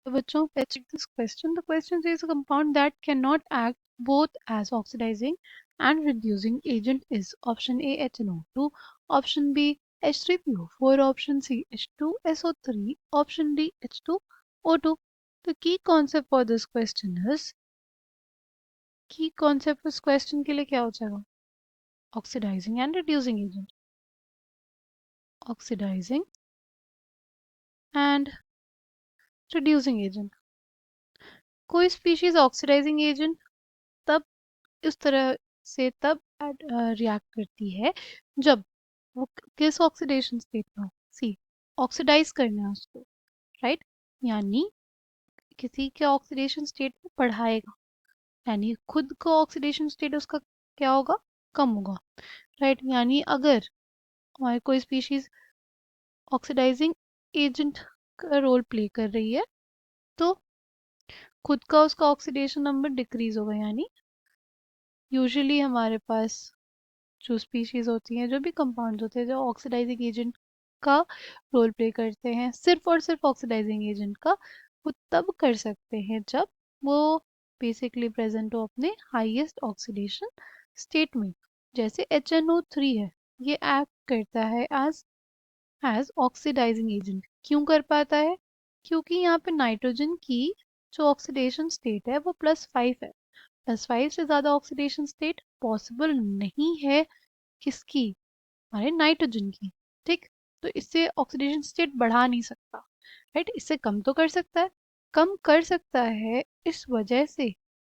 तो बच्चों, let's check this question. The question says a compound that cannot act both as oxidizing and reducing agent is option A HNO2, option B H3PO4, option C H2SO3, option D H2O2. The key concept for this question is, key concept इस question के लिए क्या हो जाएगा? Oxidizing and reducing agent. Oxidizing and reducing agent. कोई species oxidising agent तब इस तरह से तब रिएक्ट करती है जब वो किस ऑक्सीडेशन स्टेट में हो? सी, ऑक्सीडाइज करना है उसको, राइट? यानी किसी के ऑक्सीडेशन स्टेट में बढ़ाएगा, यानी खुद का ऑक्सीडेशन स्टेट उसका क्या होगा? कम होगा, राइट? यानी अगर हमारी कोई स्पीशीज ऑक्सीडाइजिंग एजेंट का रोल प्ले कर रही है तो खुद का उसका ऑक्सीडेशन नंबर डिक्रीज होगा। यानी यूजुअली हमारे पास जो स्पीशीज होती हैं, जो भी कंपाउंड्स होते हैं जो ऑक्सीडाइजिंग एजेंट का रोल प्ले करते हैं, सिर्फ और सिर्फ ऑक्सीडाइजिंग एजेंट का, वो तब कर सकते हैं जब वो बेसिकली प्रेजेंट हो अपने हाईएस्ट ऑक्सीडेशन स्टेट में। जैसे HNO3 है, ये एक्ट करता है एज ऑक्सीडाइजिंग एजेंट। क्यों कर पाता है? क्योंकि यहाँ पे नाइट्रोजन की जो ऑक्सीडेशन स्टेट है वो +5 है। +5 से ज़्यादा ऑक्सीडेशन स्टेट पॉसिबल नहीं है किसकी? हमारे नाइट्रोजन की। ठीक, तो इससे ऑक्सीडेशन स्टेट बढ़ा नहीं सकता, राइट? इससे कम तो कर सकता है, कम कर सकता है, इस वजह से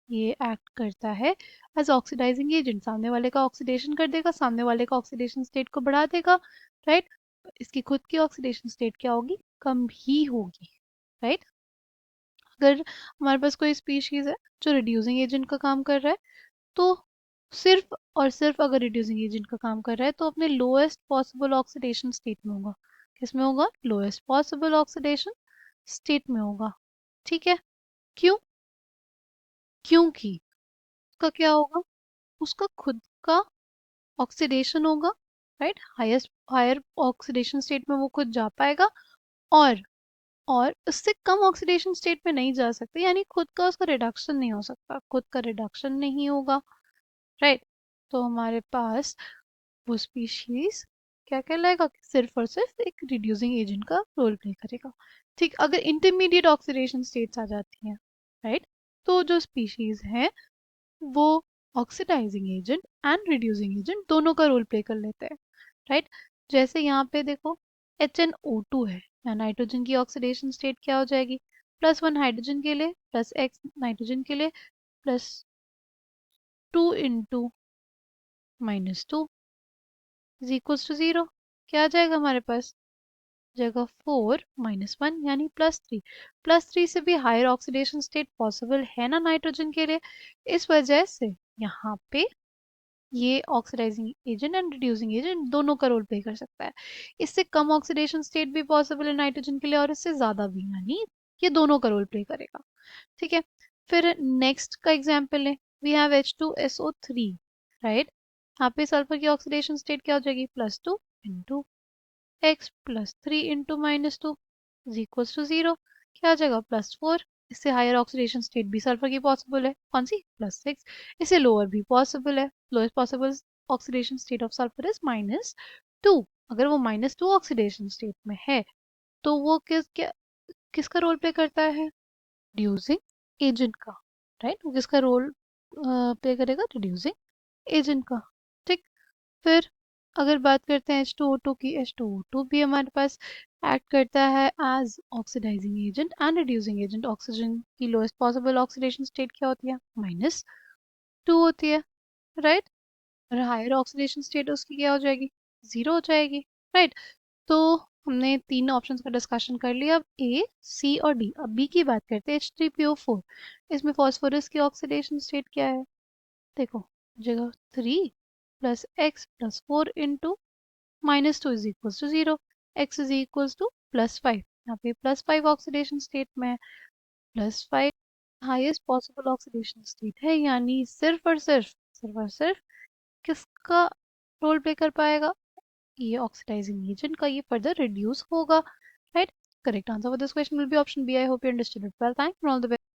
ये एक्ट करता है एज ऑक्सीडाइजिंग एजेंट। सामने वाले का ऑक्सीडेशन कर देगा, सामने वाले का ऑक्सीडेशन स्टेट को बढ़ा देगा, राइट? इसकी खुद की ऑक्सीडेशन स्टेट क्या होगी? कम ही होगी, राइट? अगर हमारे पास कोई स्पीशीज है जो रिड्यूसिंग एजेंट का काम कर रहा है, तो सिर्फ और सिर्फ अगर रिड्यूसिंग एजेंट का काम कर रहा है तो अपने लोएस्ट पॉसिबल ऑक्सीडेशन स्टेट में होगा। किस में होगा? लोएस्ट पॉसिबल ऑक्सीडेशन स्टेट में होगा। ठीक है, क्यों? क्योंकि उसका क्या होगा? उसका खुद का ऑक्सीडेशन होगा, राइट? हायर ऑक्सीडेशन स्टेट में वो खुद जा पाएगा, और उससे कम ऑक्सीडेशन स्टेट में नहीं जा सकते, यानी खुद का उसका रिडक्शन नहीं हो सकता, खुद का रिडक्शन नहीं होगा, राइट? तो हमारे पास वो स्पीशीज क्या कहलाएगा? सिर्फ और सिर्फ एक रिड्यूसिंग एजेंट का रोल प्ले करेगा। ठीक, अगर इंटरमीडिएट ऑक्सीडेशन स्टेट्स आ जाती हैं, राइट, तो जो स्पीशीज हैं वो oxidising agent and reducing agent दोनों का रोल प्ले कर लेते हैं, राइट? जैसे यहाँ पे देखो, HNO2 है, या नाइट्रोजन की ऑक्सीडेशन स्टेट क्या हो जाएगी? +1 हाइड्रोजन के लिए, +X नाइट्रोजन के लिए, +2 इंटू -2 इज इक्वल्स टू 0। क्या आ जाएगा हमारे पास? जगह 4 -1 यानी +3। +3 से भी हायर ऑक्सीडेशन स्टेट पॉसिबल है ना नाइट्रोजन के लिए, इस वजह से यहाँ पे ये oxidising agent and reducing agent दोनों का रोल प्ले कर सकता है। इससे कम ऑक्सीडेशन स्टेट भी पॉसिबल है नाइट्रोजन के लिए, और इससे ज़्यादा भी, यानी ये दोनों का रोल प्ले करेगा। ठीक है, फिर नेक्स्ट का एग्जाम्पल है, वी हैव H2SO3, राइट? यहाँ पे सल्फर की ऑक्सीडेशन स्टेट क्या हो जाएगी? +2 into x +3 into -2 is equals to 0। क्या आ जाएगा? +4। इससे हायर ऑक्सीडेशन स्टेट भी सल्फर की पॉसिबल है, कौन सी? +6। इससे लोअर भी पॉसिबल है, lowest possible oxidation state of sulphur is -2। अगर वो -2 ऑक्सीडेशन स्टेट में है तो वो किसका रोल प्ले करता है? रिड्यूसिंग एजेंट का, राइट? वो किसका रोल प्ले करेगा? रिड्यूसिंग एजेंट का। ठीक, फिर अगर बात करते हैं H2O2 की, H2O2 भी हमारे पास एक्ट करता है as oxidising agent and reducing agent. Oxygen की लोएस्ट पॉसिबल ऑक्सीडेशन स्टेट क्या होती है? -2 होती है, राइट? और हायर ऑक्सीडेशन स्टेट उसकी क्या हो जाएगी? 0 हो जाएगी, राइट? तो हमने 3 ऑप्शंस का डिस्कशन कर लिया। अब ए, सी और डी। अब बी की बात करते हैं, H3PO4। इसमें फॉस्फोरस की ऑक्सीडेशन स्टेट क्या है? देखो, जगह 3 + x + 4 into -2 is equals to 0, x is equals to +5। यहाँ पे +5 ऑक्सीडेशन स्टेट में है, +5 हाईएस्ट पॉसिबल ऑक्सीडेशन स्टेट है, यानी सिर्फ और सिर्फ किसका रोल प्ले कर पाएगा? ये ऑक्सीडाइजिंग एजेंट का, ये फर्दर रिड्यूस होगा, right? Correct answer for this question will be option B. I hope you understood it well. Thank you and all the best.